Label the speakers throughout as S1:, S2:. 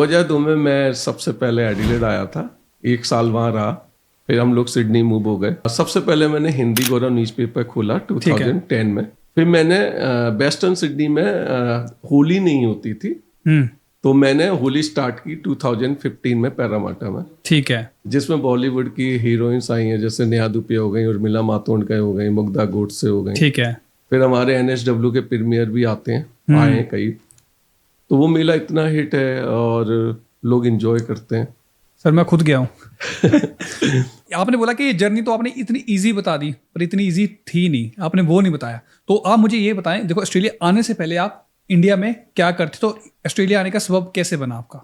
S1: 2002 में मैं सबसे पहले एडिलेड आया था, 1 साल वहाँ रहा, फिर हम लोग सिडनी मूव हो गए। सबसे पहले मैंने हिंदी गौरव न्यूज़पेपर खोला 2010 में। फिर मैंने वेस्टर्न सिडनी में होली नहीं होती थी, तो मैंने होली स्टार्ट की 2015 में पैरामाटा में।
S2: ठीक है।
S1: जिसमें बॉलीवुड की हीरोइंस आई हैं, जैसे नेहा दुपे हो गई, उर्मिला मातोंडकर हो गई, मुग्धा गोडसे हो गई।
S2: ठीक है।
S1: फिर हमारे NSW के प्रीमियर भी आते हैं, आए हैं कई। तो वो मेला इतना हिट है और लोग एंजॉय करते हैं।
S2: सर मैं खुद गया हूँ। आपने बोला कि ये जर्नी तो आपने इतनी इजी बता दी, पर इतनी इजी थी नहीं, आपने वो नहीं बताया। तो आप मुझे ये बताएं, देखो ऑस्ट्रेलिया आने से पहले आप इंडिया में क्या करते, तो ऑस्ट्रेलिया आने का सबब कैसे बना आपका?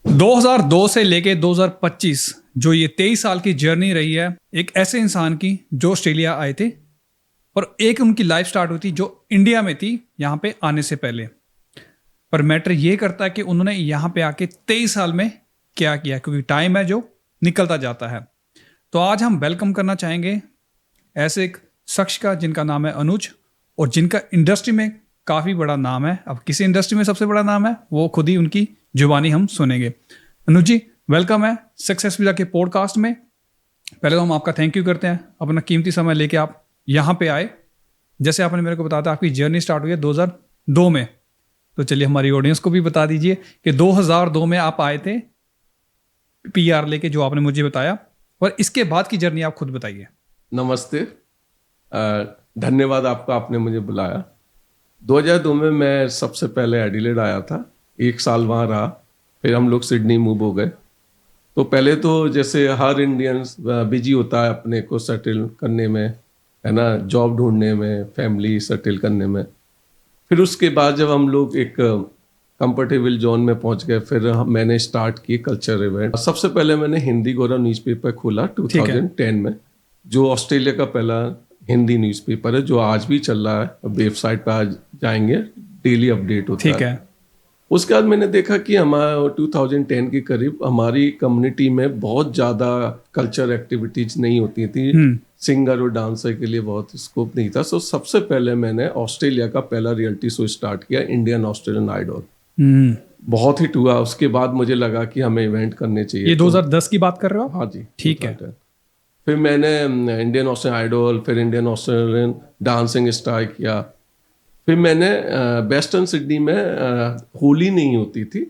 S2: 2002 से लेके 2025 जो ये 23 साल की जर्नी रही है एक ऐसे इंसान की जो ऑस्ट्रेलिया आए थे, और एक उनकी लाइफ स्टार्ट हुई थी जो इंडिया में थी यहाँ पे आने से पहले। पर मैटर ये करता है कि उन्होंने यहाँ पे आके 23 साल में क्या किया, क्योंकि टाइम है जो निकलता जाता है। तो आज हम वेलकम करना चाहेंगे ऐसे एक शख्स का जिनका नाम है अनुज, और जिनका इंडस्ट्री में काफ़ी बड़ा नाम है। अब किसी इंडस्ट्री में सबसे बड़ा नाम है वो खुद ही उनकी जुबानी हम सुनेंगे। अनुज जी वेलकम है सक्सेस विला के पॉडकास्ट में। पहले तो हम आपका थैंक यू करते हैं, अपना कीमती समय लेके आप यहाँ पे आए। जैसे आपने मेरे को बताया था आपकी जर्नी स्टार्ट हुई है 2002 में, तो चलिए हमारी ऑडियंस को भी बता दीजिए कि 2002 में आप आए थे PR लेके, जो आपने मुझे बताया, और इसके बाद की जर्नी आप खुद बताइए।
S1: नमस्ते, धन्यवाद आपका, आपने मुझे बुलाया। 2002 में मैं सबसे पहले एडिलेड आया था, 1 साल वहाँ रहा, फिर हम लोग सिडनी मूव हो गए। तो पहले तो जैसे हर इंडियंस बिजी होता है अपने को सेटल करने में, है ना, जॉब ढूंढने में, फैमिली सेटल करने में। फिर उसके बाद जब हम लोग एक कंफर्टेबल जोन में पहुंच गए, फिर मैंने स्टार्ट किए कल्चर इवेंट। सबसे पहले मैंने हिंदी गौरव न्यूज़पेपर खोला 2010 में, जो ऑस्ट्रेलिया का पहला हिंदी न्यूज़पेपर है, जो आज भी चल रहा है। वेबसाइट पर आज जाएंगे, डेली अपडेट होता
S2: ठीक है।
S1: उसके बाद मैंने देखा कि हमारा 2010 के करीब हमारी कम्युनिटी में बहुत ज़्यादा कल्चर एक्टिविटीज नहीं होती थी, सिंगर और डांसर के लिए बहुत स्कोप नहीं था। सो सबसे पहले मैंने ऑस्ट्रेलिया का पहला रियलिटी शो स्टार्ट किया, इंडियन ऑस्ट्रेलियन आइडल। बहुत हिट हुआ। उसके बाद मुझे लगा कि हमें इवेंट करने चाहिए।
S2: ये 2010 की बात कर रहे हो?
S1: हाँ जी,
S2: ठीक है।
S1: फिर मैंने इंडियन ऑस्ट्रेलियन आइडल, फिर इंडियन ऑस्ट्रेलियन डांसिंग स्टार्ट किया। फिर मैंने वेस्टर्न सिडनी में होली नहीं होती थी,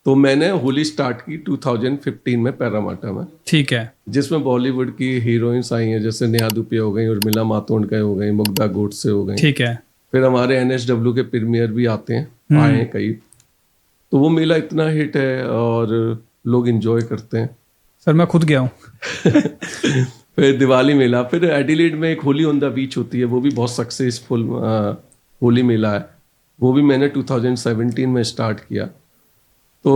S1: तो मैंने होली स्टार्ट की 2015 में पैरामाटा में।
S2: ठीक है।
S1: जिसमें बॉलीवुड की हीरोइंस आई हैं, जैसे नेहा दुपे हो गई, उर्मिला मातोंडकर हो गई, मुग्धा गोडसे हो गई।
S2: ठीक है।
S1: फिर हमारे NSW के प्रीमियर भी आते हैं, आए हैं कई। तो वो मेला इतना हिट है और लोग एंजॉय करते हैं।
S2: सर मैं खुद गया हूँ।
S1: फिर दिवाली मेला, फिर एडिलेड में एक होली ऑन द बीच होती है, वो भी बहुत सक्सेसफुल होली मेला है। वो भी मैंने 2017 में स्टार्ट किया। तो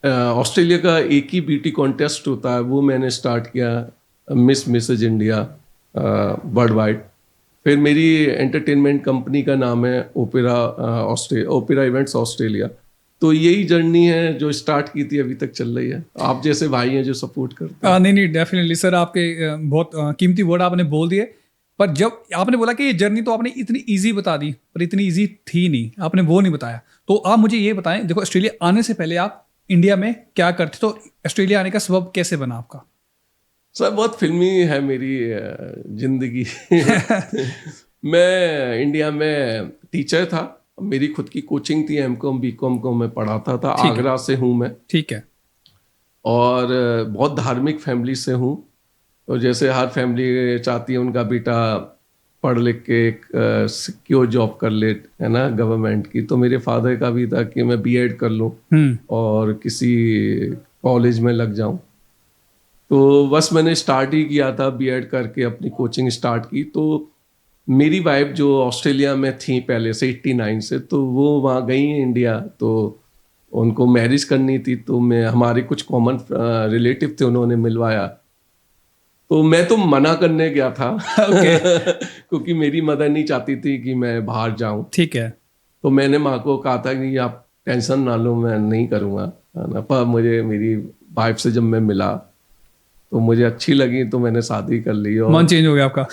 S1: ऑस्ट्रेलिया का एक ही ब्यूटी कॉन्टेस्ट होता है, वो मैंने स्टार्ट किया, मिसेज इंडिया वर्ल्ड वाइड। फिर मेरी एंटरटेनमेंट कंपनी का नाम है ओपेरा इवेंट्स ऑस्ट्रेलिया। तो यही जर्नी है जो स्टार्ट की थी, अभी तक चल रही है। आप जैसे भाई हैं जो सपोर्ट करते हैं।
S2: नहीं डेफिनेटली सर, आपके बहुत कीमती वर्ड आपने बोल दिए। पर जब आपने बोला कि ये जर्नी तो आपने इतनी इजी बता दी, पर इतनी इजी थी नहीं, आपने वो नहीं बताया। तो आप मुझे ये बताएं, देखो ऑस्ट्रेलिया आने से पहले आप इंडिया में क्या करते, तो ऑस्ट्रेलिया आने का सबब कैसे बना आपका?
S1: सर बहुत फिल्मी है मेरी जिंदगी। मैं इंडिया में टीचर था, मेरी खुद की कोचिंग थी, M.Com B.Com को मैं पढ़ाता था। आगरा से हूँ मैं। ठीक है। और बहुत धार्मिक फैमिली से हूँ, और जैसे हर फैमिली चाहती है उनका बेटा पढ़ लिख के एक सिक्योर जॉब कर ले, है ना, गवर्नमेंट की। तो मेरे फादर का भी था कि मैं B.Ed कर लूँ और किसी कॉलेज में लग जाऊँ। तो बस मैंने स्टार्ट ही किया था, B.Ed करके अपनी कोचिंग स्टार्ट की। तो मेरी वाइफ जो ऑस्ट्रेलिया में थी पहले से 89 से, तो वो वहाँ गई इंडिया, तो उनको मैरिज करनी थी। तो हमारे कुछ कॉमन रिलेटिव थे, उन्होंने मिलवाया। तो मैं तो मना करने गया था। क्योंकि मेरी मदर नहीं चाहती थी कि मैं बाहर जाऊं।
S2: ठीक है।
S1: तो मैंने माँ को कहा था कि आप टेंशन ना लो, मैं नहीं करूँगा, है ना। पर मुझे मेरी वाइफ से जब मैं मिला तो मुझे अच्छी लगी, तो मैंने शादी कर ली। और
S2: मन चेंज हो गया आपका?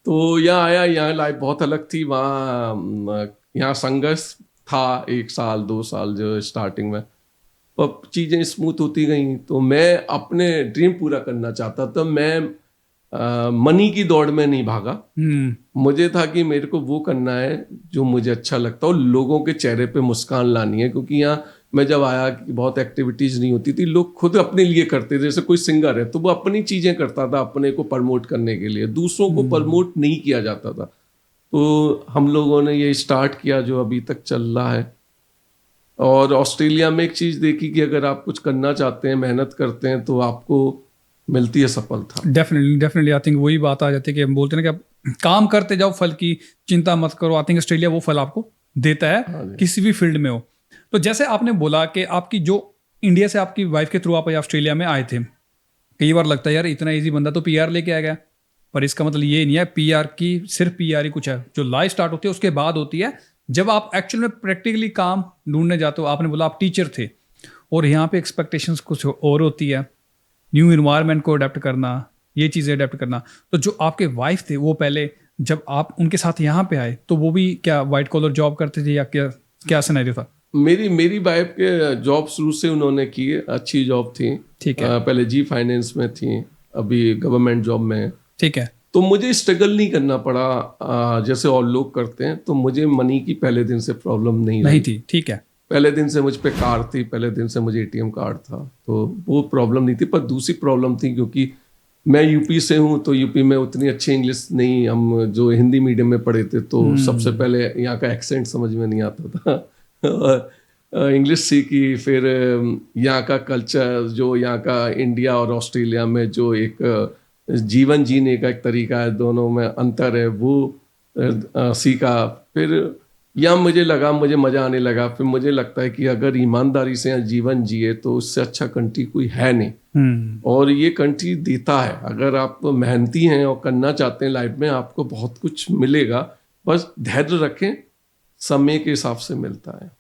S1: तो यहाँ आया, यहाँ लाइफ बहुत अलग थी। वहाँ यहाँ संघर्ष था 1 साल 2 साल जो स्टार्टिंग में, अब चीज़ें स्मूथ होती गई तो मैं अपने ड्रीम पूरा करना चाहता था। मैं मनी की दौड़ में नहीं भागा। मुझे था कि मेरे को वो करना है जो मुझे अच्छा लगता है और लोगों के चेहरे पे मुस्कान लानी है, क्योंकि यहाँ मैं जब आया कि बहुत एक्टिविटीज़ नहीं होती थी, लोग खुद अपने लिए करते थे। जैसे कोई सिंगर है तो वो अपनी चीज़ें करता था अपने को प्रमोट करने के लिए, दूसरों को प्रमोट नहीं किया जाता था। तो हम लोगों ने ये स्टार्ट किया जो अभी तक चल रहा है। और ऑस्ट्रेलिया में एक चीज़ देखी कि अगर आप कुछ करना चाहते हैं, मेहनत करते हैं, तो आपको मिलती है सफलता।
S2: डेफिनेटली आई थिंक वही बात आ जाती है कि हम बोलते हैं ना कि आप काम करते जाओ, फल की चिंता मत करो। आई थिंक ऑस्ट्रेलिया वो फल आपको देता है किसी भी फील्ड में हो। तो जैसे आपने बोला कि आपकी जो इंडिया से आपकी वाइफ के थ्रू आप ऑस्ट्रेलिया में आए थे, कई बार लगता है यार इतना ईजी बंदा तो पीआर लेके आ गया, पर इसका मतलब ये नहीं है पीआर की सिर्फ पीआर ही कुछ है। जो लाइफ स्टार्ट होती है उसके बाद होती है जब आप एक्चुअल में प्रैक्टिकली काम ढूंढने जाते हो। आपने बोला आप टीचर थे और यहाँ पे एक्सपेक्टेशंस कुछ और होती है, न्यू इन्वायरमेंट को अडेप्ट करना, ये चीज़ें अडेप्ट करना। तो जो आपके वाइफ थे वो पहले जब आप उनके साथ यहाँ पे आए तो वो भी क्या वाइट कॉलर जॉब करते थे या क्या सिनेरियो था?
S1: मेरी वाइफ के जॉब शुरू से उन्होंने की, अच्छी जॉब थी।
S2: ठीक है।
S1: पहले जी फाइनेंस में थी, अभी गवर्नमेंट जॉब में है।
S2: ठीक है।
S1: तो मुझे स्ट्रगल नहीं करना पड़ा जैसे और लोग करते हैं। तो मुझे मनी की पहले दिन से प्रॉब्लम नहीं
S2: थी। ठीक है।
S1: पहले दिन से मुझ पे कार थी, पहले दिन से मुझे एटीएम कार्ड था, तो वो प्रॉब्लम नहीं थी। पर दूसरी प्रॉब्लम थी क्योंकि मैं यूपी से हूँ, तो यूपी में उतनी अच्छी इंग्लिश नहीं, हम जो हिंदी मीडियम में पढ़े थे तो सबसे पहले यहाँ का एक्सेंट समझ में नहीं आता था। इंग्लिश सीखी, फिर यहाँ का कल्चर, जो यहाँ का इंडिया और ऑस्ट्रेलिया में जो एक जीवन जीने का एक तरीका है, दोनों में अंतर है, वो सीखा। फिर या मुझे मज़ा आने लगा। फिर मुझे लगता है कि अगर ईमानदारी से यहाँ जीवन जिए तो उससे अच्छा कंट्री कोई है नहीं। और ये कंट्री देता है, अगर आप मेहनती हैं और करना चाहते हैं लाइफ में, आपको बहुत कुछ मिलेगा। बस धैर्य रखें, समय के हिसाब से मिलता है।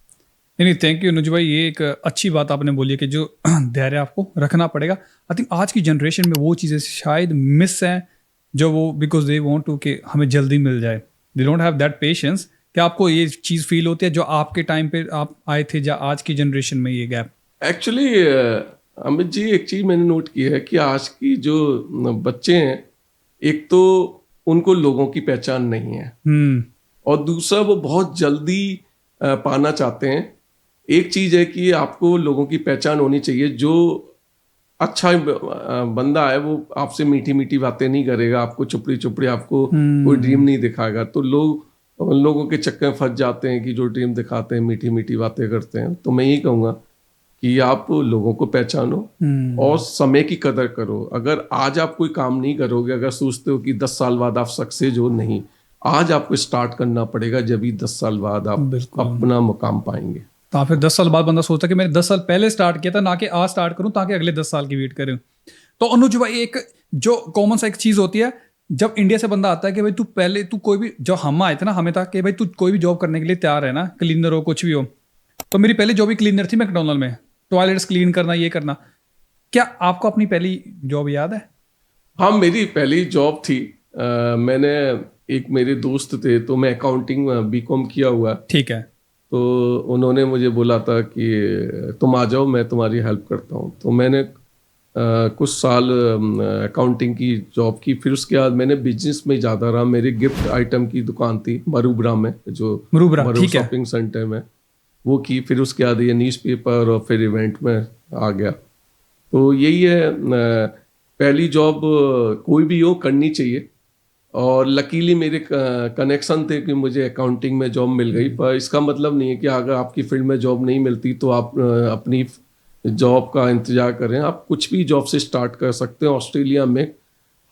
S2: नहीं, थैंक यू अनुज भाई, ये एक अच्छी बात आपने बोली है कि जो धैर्य आपको रखना पड़ेगा। आई थिंक आज की जनरेशन में वो चीज़ें शायद मिस हैं जो वो बिकॉज दे वांट टू कि हमें जल्दी मिल जाए, they don't have that patience. क्या आपको ये चीज़ फील होती है जो आपके टाइम पे आप आए थे या आज की जनरेशन में ये गैप?
S1: एक्चुअली अमित जी, एक चीज़ मैंने नोट की है कि आज की जो बच्चे हैं, एक तो उनको लोगों की पहचान नहीं है और दूसरा वो बहुत जल्दी पाना चाहते हैं। एक चीज़ है कि आपको लोगों की पहचान होनी चाहिए। जो अच्छा बंदा है वो आपसे मीठी मीठी बातें नहीं करेगा, आपको चुपड़ी चुपड़ी आपको कोई ड्रीम नहीं दिखाएगा। तो लोगों के चक्कर में फंस जाते हैं कि जो ड्रीम दिखाते हैं, मीठी मीठी बातें करते हैं। तो मैं यही कहूँगा कि आप लोगों को पहचानो और समय की कदर करो। अगर आज आप कोई काम नहीं करोगे, अगर सोचते हो कि 10 साल बाद आप सक्सेस हो, नहीं, आज आपको स्टार्ट करना पड़ेगा, जब ही 10 साल बाद आप अपना मुकाम पाएंगे।
S2: तो फिर 10 साल बाद बंदा सोचता कि मैंने 10 साल पहले स्टार्ट किया था, ना कि आज स्टार्ट करूं ताकि अगले 10 साल की वेट करूं। तो अनुज भाई, एक जो कॉमन सा एक चीज़ होती है जब इंडिया से बंदा आता है कि भाई तू कोई भी, जो हम आए थे ना, हमें था कि भाई तू कोई भी जॉब करने के लिए तैयार है ना, क्लीनर हो कुछ भी हो। तो मेरी पहली जॉब ही क्लीनर थी मैकडोनल्ड में, टॉयलेट्स क्लीन करना, ये करना। क्या आपको अपनी पहली जॉब याद है?
S1: हाँ, मेरी पहली जॉब थी। मैंने एक मेरे दोस्त थे, तो मैं अकाउंटिंग बीकॉम किया हुआ।
S2: ठीक है।
S1: तो उन्होंने मुझे बोला था कि तुम आ जाओ, मैं तुम्हारी हेल्प करता हूँ। तो मैंने कुछ साल अकाउंटिंग की जॉब की। फिर उसके बाद मैंने बिजनेस में ज़्यादा रहा। मेरी गिफ्ट आइटम की दुकान थी मरूबरा में, जो मरू शॉपिंग सेंटर में, वो की। फिर उसके बाद ये न्यूज़पेपर और फिर इवेंट में आ गया। तो यही है, पहली जॉब कोई भी हो करनी चाहिए। और लकीली मेरे कनेक्शन थे कि मुझे अकाउंटिंग में जॉब मिल गई। पर इसका मतलब नहीं है कि अगर आपकी फील्ड में जॉब नहीं मिलती तो आप अपनी जॉब का इंतजार करें। आप कुछ भी जॉब से स्टार्ट कर सकते हैं। ऑस्ट्रेलिया में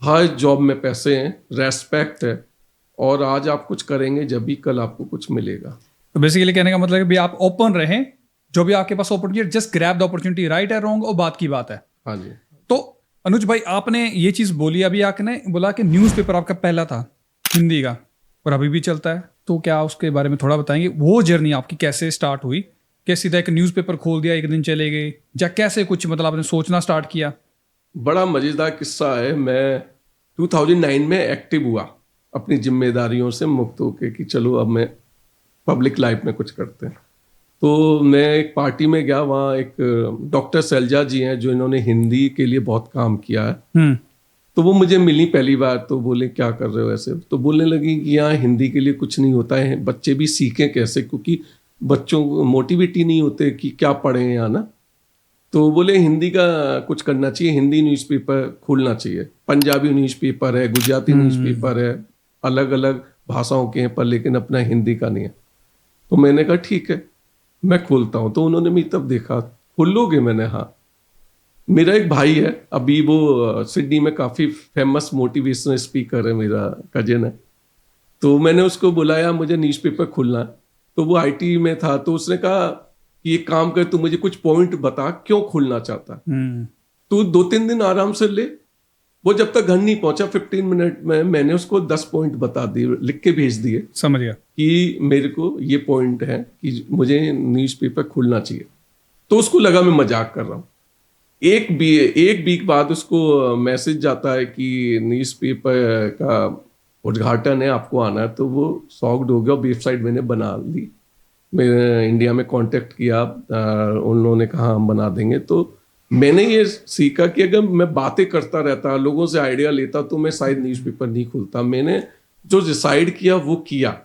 S1: हर जॉब में पैसे हैं, रेस्पेक्ट है, और आज आप कुछ करेंगे जब भी कल आपको कुछ मिलेगा।
S2: तो बेसिकली कहने का मतलब है कि आप ओपन रहें, जो भी आपके पास opportunity, just grab the opportunity, right है रॉन्ग और बात की बात है।
S1: हाँ जी।
S2: तो अनुज भाई, आपने ये चीज़ बोली, अभी आपने बोला कि न्यूज़पेपर आपका पहला था हिंदी का और अभी भी चलता है, तो क्या उसके बारे में थोड़ा बताएंगे? वो जर्नी आपकी कैसे स्टार्ट हुई? कैसे सीधा एक न्यूज़पेपर खोल दिया, एक दिन चले गए, या कैसे कुछ मतलब आपने सोचना स्टार्ट किया?
S1: बड़ा मज़ेदार किस्सा है। मैं 2009 में एक्टिव हुआ, अपनी जिम्मेदारियों से मुक्त होकर कि चलो अब मैं पब्लिक लाइफ में कुछ करते हैं। तो मैं एक पार्टी में गया, वहाँ एक डॉक्टर सैलजा जी हैं जो इन्होंने हिंदी के लिए बहुत काम किया है। तो वो मुझे मिली पहली बार, तो बोले क्या कर रहे हो ऐसे, तो बोलने लगी कि यहाँ हिंदी के लिए कुछ नहीं होता है, बच्चे भी सीखें कैसे, क्योंकि बच्चों को मोटिवेट ही नहीं होते कि क्या पढ़ें यहाँ ना। तो बोले हिंदी का कुछ करना चाहिए, हिंदी न्यूज़पेपर खोलना चाहिए, पंजाबी न्यूज़पेपर है, गुजराती न्यूज़पेपर है, अलग अलग भाषाओं के हैं पर लेकिन अपना हिंदी का नहीं है। तो मैंने कहा ठीक है मैं खोलता हूँ। तो उन्होंने भी तब देखा, खोल लोगे? मैंने हाँ। मेरा एक भाई है अभी, वो सिडनी में काफ़ी फेमस मोटिवेशनल स्पीकर है, मेरा कजिन है। तो मैंने उसको बुलाया, मुझे न्यूज़पेपर खोलना है। तो वो आईटी में था, तो उसने कहा कि एक काम कर, तू मुझे कुछ पॉइंट बता क्यों खोलना चाहता। तो 2-3 दिन आराम से ले। वो जब तक घर नहीं पहुंचा 15 मिनट में मैंने उसको 10 पॉइंट बता दिए, लिख के भेज दिए।
S2: समझ गया
S1: कि मेरे को ये पॉइंट है कि मुझे न्यूज़पेपर खोलना चाहिए। तो उसको लगा मैं मजाक कर रहा हूँ। एक वीक बाद उसको मैसेज जाता है कि न्यूज़पेपर का उद्घाटन है, आपको आना है। तो वो शॉक्ड हो गया, वेबसाइट मैंने बना ली। मैंने इंडिया में कांटेक्ट किया, उन्होंने कहा हम बना देंगे। तो मैंने ये सीखा कि अगर मैं बातें करता रहता, लोगों से आइडिया लेता, तो मैं शायद न्यूज़पेपर नहीं खुलता। मैंने जो डिसाइड किया वो किया।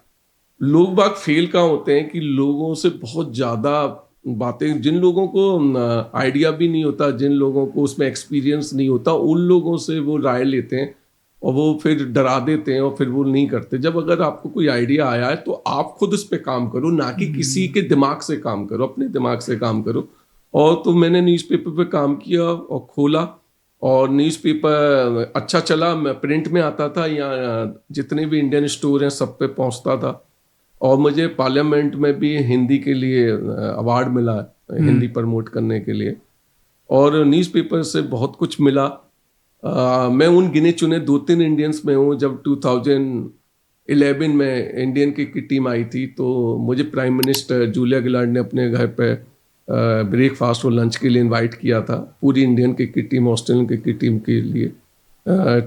S1: लोग बाग फेल कहाँ होते हैं कि लोगों से बहुत ज़्यादा बातें, जिन लोगों को आइडिया भी नहीं होता, जिन लोगों को उसमें एक्सपीरियंस नहीं होता, उन लोगों से वो राय लेते हैं और वो फिर डरा देते हैं और फिर वो नहीं करते। जब अगर आपको कोई आइडिया आया है तो आप खुद उस पर काम करो, ना कि किसी के दिमाग से काम करो, अपने दिमाग से काम करो। और तो मैंने न्यूज़पेपर पे काम किया और खोला, और न्यूज़पेपर अच्छा चला। मैं प्रिंट में आता था, यहाँ जितने भी इंडियन स्टोर हैं सब पे पहुँचता था। और मुझे पार्लियामेंट में भी हिंदी के लिए अवार्ड मिला, हिंदी प्रमोट करने के लिए। और न्यूज़पेपर से बहुत कुछ मिला। मैं उन गिने चुने 2-3 इंडियंस में हूँ। जब 2011 में इंडियन की टीम आई थी, तो मुझे प्राइम मिनिस्टर जूलिया गिलार्ड ने अपने घर पे ब्रेकफास्ट और लंच के लिए इनवाइट किया था। पूरी Indian cricket team, Australian cricket team के लिए,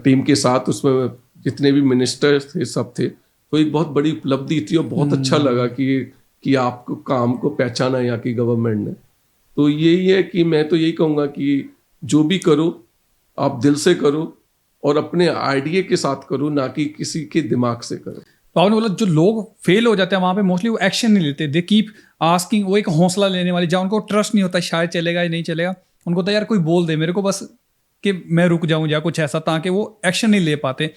S1: टीम के साथ उसमें जितने भी मिनिस्टर थे सब थे। तो एक बहुत बड़ी उपलब्धि थी और बहुत अच्छा लगा कि आपको काम को पहचाना यहाँ की गवर्नमेंट ने। तो यही है कि मैं तो यही कहूँगा कि जो भी करो आप दिल से करो और अपने आइडिया के साथ करो, ना कि किसी के दिमाग से करो।
S2: तो आपने बोला जो लोग फेल हो जाते हैं वहां पे मोस्टली वो एक्शन नहीं लेते, दे कीप आस्किंग। वो एक हौसला लेने वाली, जहाँ उनको ट्रस्ट नहीं होता शायद चलेगा या नहीं चलेगा, उनको तो यार कोई बोल दे मेरे को बस कि मैं रुक जाऊं या कुछ ऐसा, ताकि वो एक्शन नहीं ले पाते।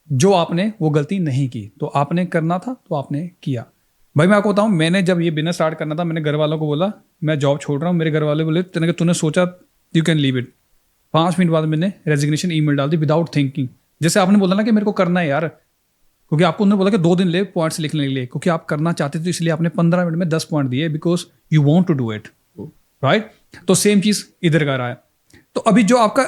S2: जो आपने वो गलती नहीं की, तो आपने करना था तो आपने किया। भाई मैं आपको बताऊं, मैंने जब ये बिजनेस स्टार्ट करना था, मैंने घर वालों को बोला मैं जॉब छोड़ रहा हूँ। मेरे घर वाले बोले तूने सोचा you can leave it. 5 minute बाद मैंने रेजिग्नेशन ईमेल डाल दी विदाउट थिंकिंग। जैसे आपने बोला ना कि मेरे को करना है यार, क्योंकि आपको उन्होंने बोला कि 2 दिन ले पॉइंट्स लिखने के लिए, क्योंकि आप करना चाहते थे, इसलिए आपने 15 मिनट में 10 पॉइंट दिए, because you want to do it, right. तो सेम चीज इधर का रहा है। तो अभी जो आपका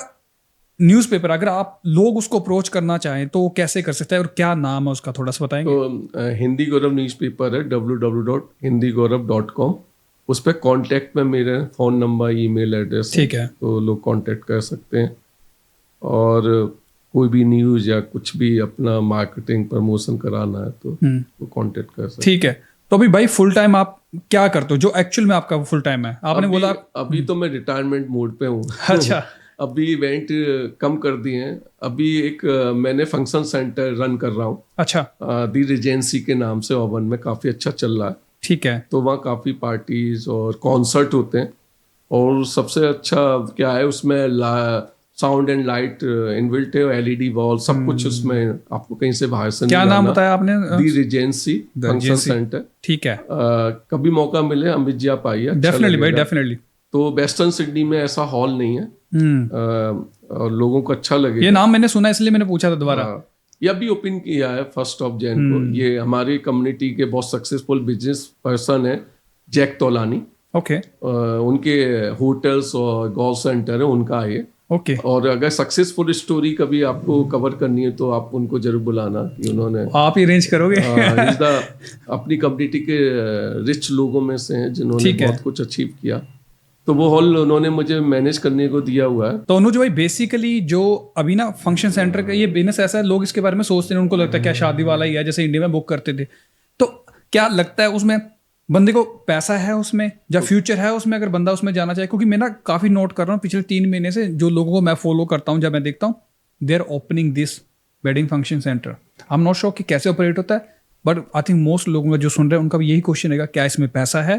S2: न्यूज़पेपर, अगर आप लोग उसको अप्रोच करना चाहें तो वो कैसे कर सकते हैं और क्या नाम है उसका, थोड़ा सा बताएंगे?
S1: तो हिंदी गौरव न्यूज़पेपर है, www.hindigaurav.com। उस पर कॉन्टैक्ट में मेरे फ़ोन नंबर, ईमेल एड्रेस,
S2: ठीक है,
S1: तो लोग कांटेक्ट कर सकते हैं। और कोई भी न्यूज़ या कुछ भी अपना मार्केटिंग प्रमोशन कराना है तो वो कांटेक्ट कर सकते हैं।
S2: ठीक है। तो अभी भाई फुल टाइम आप क्या करते हो, जो एक्चुअल में आपका फुल टाइम है? आपने बोला
S1: अभी तो मैं रिटायरमेंट मोड पे हूँ।
S2: अच्छा।
S1: अभी इवेंट कम कर दिए हैं। अभी एक मैंने फंक्शन सेंटर रन कर रहा हूँ,
S2: अच्छा,
S1: दी रिजेंसी के नाम से, ओवन में काफ़ी अच्छा चल रहा है।
S2: ठीक है।
S1: तो वहाँ काफ़ी पार्टीज और कॉन्सर्ट होते हैं। और सबसे अच्छा क्या है उसमें, साउंड एंड लाइट इनबिल्ट है, एलईडी वॉल, सब कुछ उसमें, आपको कहीं से बाहर से
S2: क्या नाम बताया आपने?
S1: दी रिजेंसी फंक्शन सेंटर।
S2: ठीक है।
S1: कभी मौका मिले अमित जी आप आइए,
S2: डेफिनेटली भाई, डेफिनेटली।
S1: तो वेस्टर्न सिडनी में ऐसा हॉल नहीं है और लोगों को अच्छा लगेगा।
S2: ये नाम मैंने सुना इसलिए मैंने पूछा था दोबारा।
S1: ये अभी ओपन किया है 1 जैन को। ये हमारी कम्युनिटी के बहुत सक्सेसफुल बिजनेस पर्सन है, जैक तोलानी।
S2: ओके।
S1: उनके होटल्स और गोल्फ सेंटर है उनका ये।
S2: ओके।
S1: और अगर सक्सेसफुल स्टोरी कभी आपको कवर करनी है तो आप उनको जरूर बुलाना, कि उन्होंने,
S2: आप ही अरेंज करोगे?
S1: अपनी कम्युनिटी के रिच लोगों में से हैं जिन्होंने बहुत कुछ अचीव किया। तो वो हॉल उन्होंने मुझे मैनेज करने को दिया हुआ है।
S2: तो अनुज भाई बेसिकली जो अभी ना फंक्शन सेंटर का ये बिजनेस ऐसा है, लोग इसके बारे में सोचते हैं, उनको लगता है क्या शादी वाला ही है, जैसे इंडिया में बुक करते थे। तो क्या लगता है उसमें बंदे को पैसा है उसमें या फ्यूचर है उसमें, अगर बंदा उसमें जाना चाहे? क्योंकि मैं ना काफ़ी नोट कर रहा हूँ पिछले 3 महीने से, जो लोगों को मैं फॉलो करता हूँ, जब मैं देखता हूँ they are opening this wedding function center. I am not sure कि कैसे ऑपरेट होता है, बट आई थिंक मोस्ट लोगों का जो सुन रहे हैं उनका भी यही क्वेश्चन रहेगा, क्या इसमें पैसा है,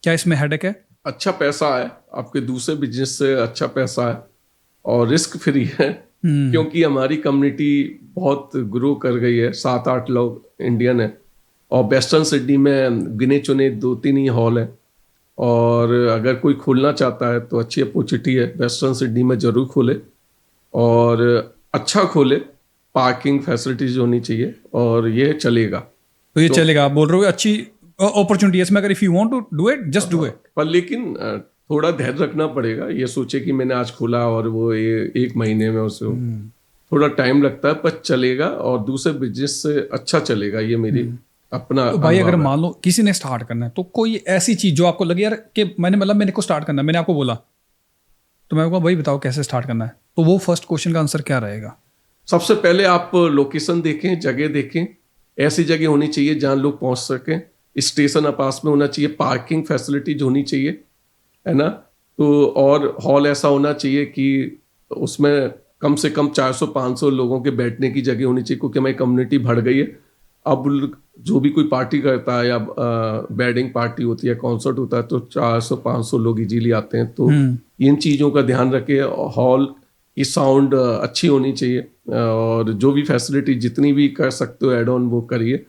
S2: क्या इसमें हेडेक है?
S1: अच्छा पैसा है, आपके दूसरे बिजनेस से अच्छा पैसा है और रिस्क फ्री है, क्योंकि हमारी कम्युनिटी बहुत ग्रो कर गई है। 7-8 लोग इंडियन है और वेस्टर्न सिडनी में गिने चुने 2-3 ही हॉल है, और अगर कोई खोलना चाहता है तो अच्छी अपॉर्चुनिटी है, वेस्टर्न सिडनी में जरूर खोले और अच्छा खोले, पार्किंग फैसिलिटीज होनी चाहिए और ये चलेगा।
S2: तो ये चलेगा, आप बोल रहे हो अच्छी अपॉर्चुनिटी है इसमें, अगर if you want to do it just do it.
S1: पर लेकिन थोड़ा धैर्य रखना पड़ेगा, ये सोचे कि मैंने आज खोला और वो ये 1 महीने में उसे थोड़ा टाइम लगता है, पर चलेगा और दूसरे बिजनेस से अच्छा चलेगा। ये मेरी अपना
S2: तो भाई अगर मान लो किसी ने स्टार्ट करना है, तो कोई ऐसी चीज जो आपको लगे यार कि मैंने को स्टार्ट करना है, मैंने आपको बोला तो मैं कहूँगा भाई बताओ कैसे स्टार्ट करना है, तो वो फर्स्ट क्वेश्चन का आंसर क्या रहेगा?
S1: सबसे पहले आप लोकेशन देखें, जगह देखें, ऐसी जगह होनी चाहिए जहाँ लोग पहुंच सकें, स्टेशन पास में होना चाहिए, पार्किंग फैसिलिटीज होनी चाहिए, है ना। तो और हॉल ऐसा होना चाहिए कि उसमें कम से कम 400-500 लोगों के बैठने की जगह होनी चाहिए, क्योंकि हमारी कम्युनिटी बढ़ गई है। अब जो भी कोई पार्टी करता है या वेडिंग पार्टी होती है, कॉन्सर्ट होता है, तो 400-500 लोग इजीली आते हैं। तो इन चीज़ों का ध्यान रखिए, हॉल की साउंड अच्छी होनी चाहिए और जो भी फैसिलिटी जितनी भी कर सकते हो एड ऑन वो करिए।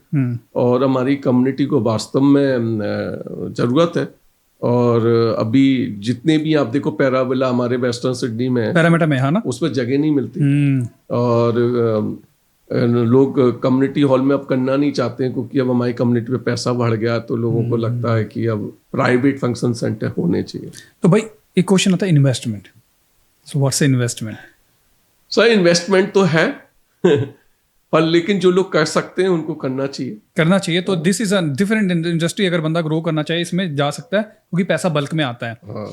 S1: और हमारी कम्युनिटी को वास्तव में ज़रूरत है, और अभी जितने भी आप देखो पैराविला हमारे वेस्टर्न सिडनी में,
S2: पैरामीटर में, हाँ ना,
S1: उसमें जगह नहीं मिलती और लोग कम्युनिटी हॉल में अब करना नहीं चाहते हैं, क्योंकि अब हमारी कम्युनिटी पे पैसा बढ़ गया, तो लोगों को लगता है कि अब प्राइवेट फंक्शन सेंटर होने चाहिए।
S2: तो भाई एक क्वेश्चन आता है investment, so what's investment?
S1: Sir investment तो है पर लेकिन जो लोग कर सकते हैं उनको करना चाहिए।
S2: तो this is a different industry, अगर बंदा ग्रो करना चाहे इसमें जा सकता है, क्योंकि पैसा बल्क में आता है।
S1: हाँ।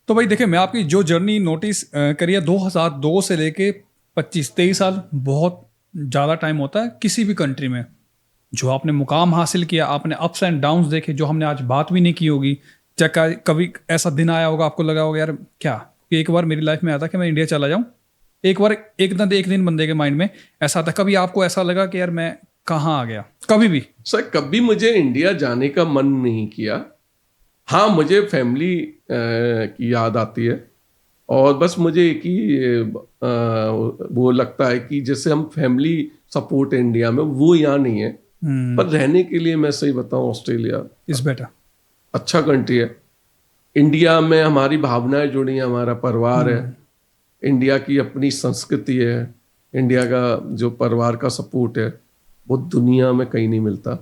S2: तो भाई देखिए, मैं आपकी जो जर्नी नोटिस करी है 2002 से लेके 25-23 साल, बहुत ज़्यादा टाइम होता है किसी भी कंट्री में। जो आपने मुकाम हासिल किया, आपने अप्स एंड डाउन्स देखे, जो हमने आज बात भी नहीं की होगी। चाहे कभी ऐसा दिन आया होगा आपको लगा होगा यार क्या, एक बार मेरी लाइफ में आया था कि मैं इंडिया चला जाऊं, एक बार एक दिन बंदे के माइंड में ऐसा था। कभी आपको ऐसा लगा कि यार मैं कहाँ आ गया? कभी भी?
S1: सर कभी मुझे इंडिया जाने का मन नहीं किया। हाँ, मुझे फैमिली की याद आती है, और बस मुझे एक ही वो लगता है कि जैसे हम फैमिली सपोर्ट है इंडिया में, वो यहाँ नहीं है। पर रहने के लिए मैं सही बताऊं, ऑस्ट्रेलिया
S2: इज बेटर,
S1: अच्छा कंट्री है। इंडिया में हमारी भावनाएं जुड़ी हैं, हमारा परिवार है, इंडिया की अपनी संस्कृति है, इंडिया का जो परिवार का सपोर्ट है वो दुनिया में कहीं नहीं मिलता।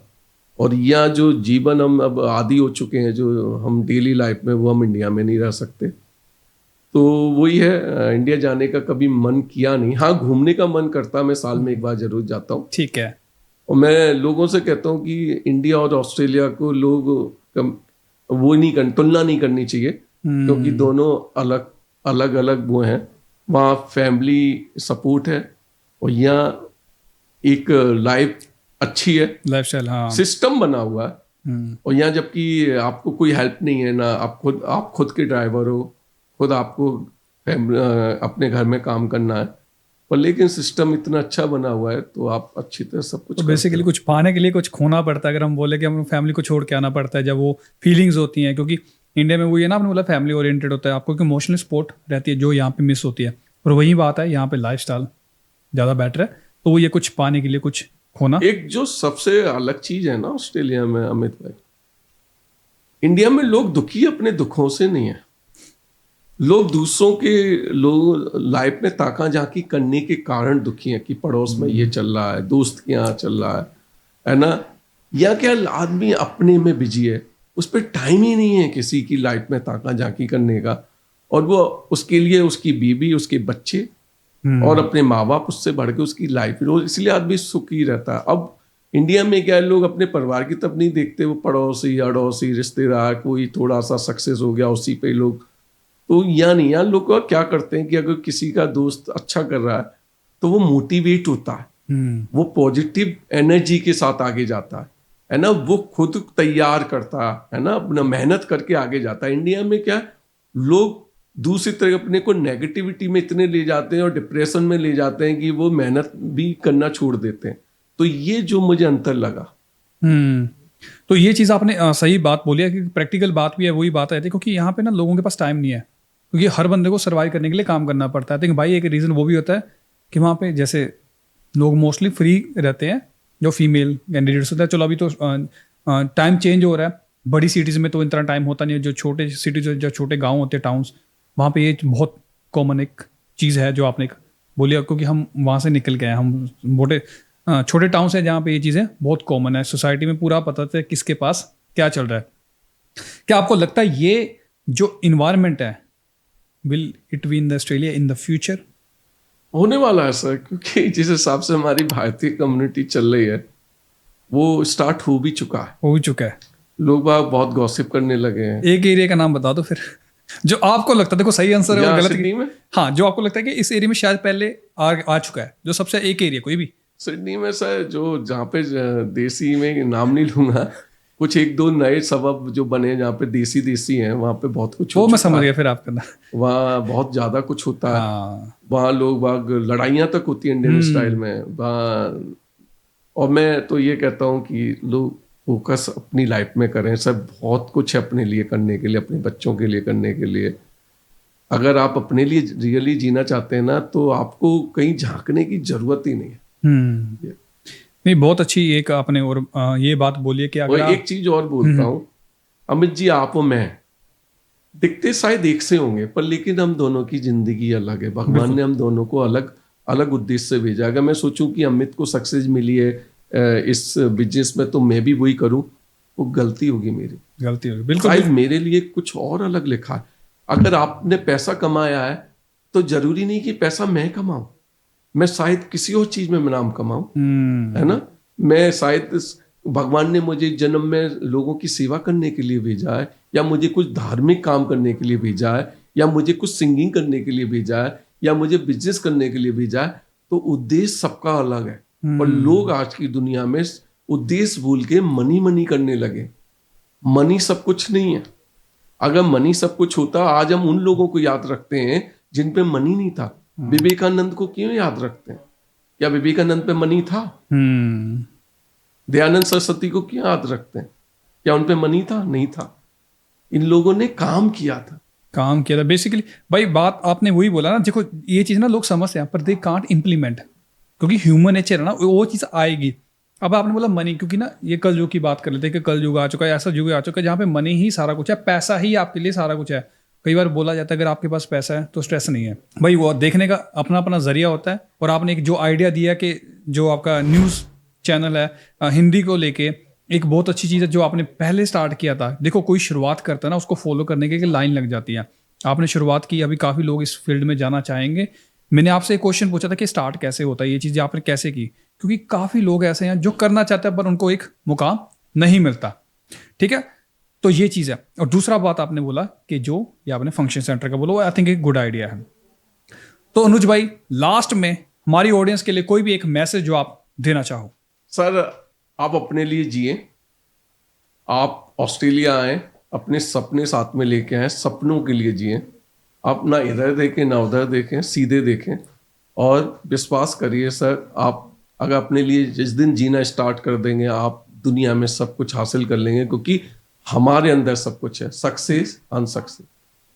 S1: और यहाँ जो जीवन हम अब आदी हो चुके हैं, जो हम डेली लाइफ में, वो हम इंडिया में नहीं रह सकते। तो वही है, इंडिया जाने का कभी मन किया नहीं। हाँ, घूमने का मन करता, मैं साल में एक बार जरूर जाता हूँ।
S2: ठीक है।
S1: और मैं लोगों से कहता हूँ कि इंडिया और ऑस्ट्रेलिया को लोग वो नहीं तुलना नहीं करनी चाहिए, क्योंकि दोनों अलग अलग वो हैं। वहाँ फैमिली सपोर्ट है और यहाँ एक लाइफ अच्छी है,
S2: लाइफस्टाइल, हाँ,
S1: सिस्टम बना हुआ है। और यहाँ जबकि आपको कोई हेल्प नहीं है ना, आप खुद के ड्राइवर हो, खुद आपको अपने घर में काम करना है, पर लेकिन सिस्टम इतना अच्छा बना हुआ है तो आप अच्छी तरह सब कुछ।
S2: तो बेसिकली कुछ पाने के लिए कुछ खोना पड़ता है। अगर हम बोले कि हम फैमिली को छोड़ के आना पड़ता है, जब वो फीलिंग्स होती हैं, क्योंकि इंडिया में वो ये ना, आपने बोला फैमिली ओरिएंटेड होता है, आपको कि इमोशनल सपोर्ट रहती है, जो यहाँ पे मिस होती है। और वही बात है, यहाँ पे लाइफस्टाइल ज़्यादा बेटर है, तो वो ये कुछ पाने के लिए कुछ खोना।
S1: एक जो सबसे अलग चीज है ना ऑस्ट्रेलिया में अमित भाई, इंडिया में लोग दुखी अपने दुखों से नहीं है, लोग दूसरों के लाइफ में ताका झांकी करने के कारण दुखी हैं कि पड़ोस में ये चल रहा है, दोस्त के यहाँ चल रहा है ना। या क्या आदमी अपने में बिजी है, उस पर टाइम ही नहीं है किसी की लाइफ में ताका झांकी करने का, और वो उसके लिए उसकी बीवी, उसके बच्चे और अपने माँ बाप, उससे बढ़ के उसकी लाइफ, इसलिए आदमी सुखी रहता है। अब इंडिया में क्या लोग अपने परिवार की तरफ नहीं देखते, वो पड़ोसी अड़ोसी रिश्तेदार, कोई थोड़ा सा सक्सेस हो गया उसी पे लोग। तो यहाँ नहीं, यहाँ लोग क्या करते हैं कि अगर किसी का दोस्त अच्छा कर रहा है तो वो मोटिवेट होता है, वो पॉजिटिव एनर्जी के साथ आगे जाता है। है ना, वो खुद तैयार करता है ना, अपना मेहनत करके आगे जाता है। इंडिया में क्या, लोग दूसरी तरफ अपने को नेगेटिविटी में इतने ले जाते हैं और डिप्रेशन में ले जाते हैं कि वो मेहनत भी करना छोड़ देते हैं। तो ये जो मुझे अंतर लगा।
S2: तो ये चीज़ आपने सही बात बोली है कि प्रैक्टिकल बात भी है, वही बात है क्योंकि यहाँ पे ना लोगों के पास टाइम नहीं है, क्योंकि हर बंदे को सर्वाइव करने के लिए काम करना पड़ता है। तो भाई एक रीज़न वो भी होता है कि वहाँ पे जैसे लोग मोस्टली फ्री रहते हैं, जो फीमेल कैंडिडेट्स होता है। चलो अभी तो टाइम चेंज हो रहा है, बड़ी सिटीज़ में तो इतना टाइम होता नहीं है। जो छोटे सिटीज, जो छोटे गाँव होते हैं, टाउन्स, वहाँ पे ये बहुत कॉमन एक चीज़ है जो आपने बोली, क्योंकि हम वहाँ से निकल गए हैं। हम छोटे टाउन से जहाँ पे ये चीज़ें बहुत कॉमन है, सोसाइटी में पूरा पता था किसके पास क्या चल रहा है। क्या आपको लगता है ये जो इन्वायरमेंट है will it be in the Australia in the future?
S1: होने वाला है सर, क्योंकि जिस हिसाब से हमारी भारतीय कम्युनिटी चल रही है वो स्टार्ट हो भी चुका है। लोग बहुत गॉसिप करने लगे हैं।
S2: एक एरिया का नाम बता दो फिर जो आपको लगता है, देखो सही आंसर है और गलत
S1: में?
S2: हाँ, जो आपको लगता है कि इस एरिया में शायद पहले आ चुका है, जो सबसे एक एरिया कोई भी।
S1: सिडनी में सर जो जहाँ पे देसी में नाम नहीं लूंगा, कुछ एक दो नए सबब जो बने जहाँ पे देसी हैं, वहाँ पे बहुत कुछ
S2: वो मैं समझ गया फिर आपका ना।
S1: वहाँ बहुत ज्यादा कुछ होता है। वहाँ लोग लड़ाइयाँ तक होती है इंडियन स्टाइल में वहाँ। और मैं तो ये कहता हूँ कि लोग फोकस अपनी लाइफ में करें। सब बहुत कुछ है अपने लिए करने के लिए, अपने बच्चों के लिए करने के लिए। अगर आप अपने लिए रियली जीना चाहते हैं ना, तो आपको कहीं झांकने की जरूरत ही नहीं है।
S2: नहीं, बहुत अच्छी एक आपने और ये बात बोली है कि अगर
S1: एक चीज और बोलता हूँ, अमित जी, आप और मैं दिखते शायद एक से होंगे, पर लेकिन हम दोनों की जिंदगी अलग है। भगवान ने हम दोनों को अलग अलग उद्देश्य से भेजा। अगर मैं सोचूं कि अमित को सक्सेस मिली है इस बिजनेस में, तो मैं भी वही करूं, वो गलती होगी, मेरी गलती होगी। बिल्कुल, शायद मेरे लिए कुछ और अलग लिखा है। अगर आपने पैसा कमाया है तो जरूरी नहीं कि पैसा मैं कमाऊं, मैं शायद किसी और चीज में नाम कमाऊं, है ना। मैं शायद भगवान ने मुझे जन्म में लोगों की सेवा करने के लिए भेजा है, या मुझे कुछ धार्मिक काम करने के लिए भेजा है, या मुझे कुछ सिंगिंग करने के लिए भेजा है, या मुझे बिजनेस करने के लिए भेजा है। तो उद्देश्य सबका अलग है। और लोग आज की दुनिया में उद्देश्य भूल के मनी करने लगे। मनी सब कुछ नहीं है। अगर मनी सब कुछ होता, आज हम उन लोगों को याद रखते हैं जिन पे मनी नहीं था। विवेकानंद को क्यों याद रखते हैं? क्या विवेकानंद पे मनी था? दयानंद सरस्वती को क्यों याद रखते हैं? क्या उन पे मनी था? नहीं था। इन लोगों ने काम किया था
S2: बेसिकली। भाई बात आपने वही बोला ना, देखो ये चीज ना लोग समझते हैं पर दे कांट इम्प्लीमेंट, क्योंकि ह्यूमन नेचर है ना, वो चीज आएगी। अब आपने बोला मनी, क्योंकि ना ये कल युग की बात कर लेते हैं कि कल युग आ चुका है, ऐसा युग आ चुका है जहाँ पे मनी ही सारा कुछ है, पैसा ही आपके लिए सारा कुछ है। कई बार बोला जाता है अगर आपके पास पैसा है तो स्ट्रेस नहीं है। भाई वो देखने का अपना अपना जरिया होता है। और आपने एक जो आइडिया दिया कि जो आपका न्यूज़ चैनल है हिंदी को लेके, एक बहुत अच्छी चीज़ है जो आपने पहले स्टार्ट किया था। देखो कोई शुरुआत करता है ना, उसको फॉलो करने के लाइन लग जाती है। आपने शुरुआत की, अभी काफ़ी लोग इस फील्ड में जाना चाहेंगे। मैंने आपसे एक क्वेश्चन पूछा था कि स्टार्ट कैसे होता है, ये चीज़ आपने कैसे की, क्योंकि काफ़ी लोग ऐसे हैं जो करना चाहते हैं पर उनको एक मुकाम नहीं मिलता। ठीक है, तो ये चीज़ है। और दूसरा बात आपने बोला कि जो ये आपने फंक्शन सेंटर का बोला, वो आई थिंक एक गुड आइडिया है। तो अनुज भाई, लास्ट में हमारी ऑडियंस के लिए कोई भी एक मैसेज जो आप देना चाहो।
S1: सर, आप अपने लिए जिए। आप ऑस्ट्रेलिया आए, अपने सपने साथ में लेके आए, सपनों के लिए जिए। आप ना इधर देखें ना उधर देखें, सीधे देखें। और विश्वास करिए सर, आप अगर अपने लिए जिस दिन जीना स्टार्ट कर देंगे, आप दुनिया में सब कुछ हासिल कर लेंगे, क्योंकि हमारे अंदर सब कुछ है। सक्सेस, अनसक्सेस,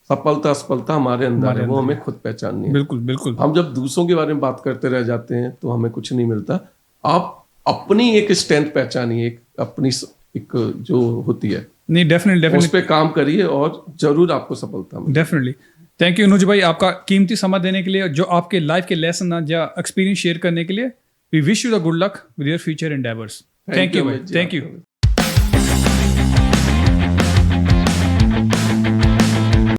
S1: सफलता असफलता हमारे अंदर है, वो हमें खुद पहचाननी है।
S2: बिल्कुल बिल्कुल।
S1: हम जब दूसरों के बारे में बात करते रह जाते हैं तो हमें कुछ नहीं मिलता। आप अपनी एक स्ट्रेंथ पहचानिए, एक अपनी एक जो होती है,
S2: नहीं डेफिनेटली
S1: उस पे काम करिए और जरूर आपको सफलता मिलेगी।
S2: डेफिनेटली। थैंक यू अनुज भाई, आपका कीमती समय देने के लिए, जो आपके लाइफ के लेसन या एक्सपीरियंस शेयर करने के लिए। We wish you the good luck with your future endeavours. Thank you.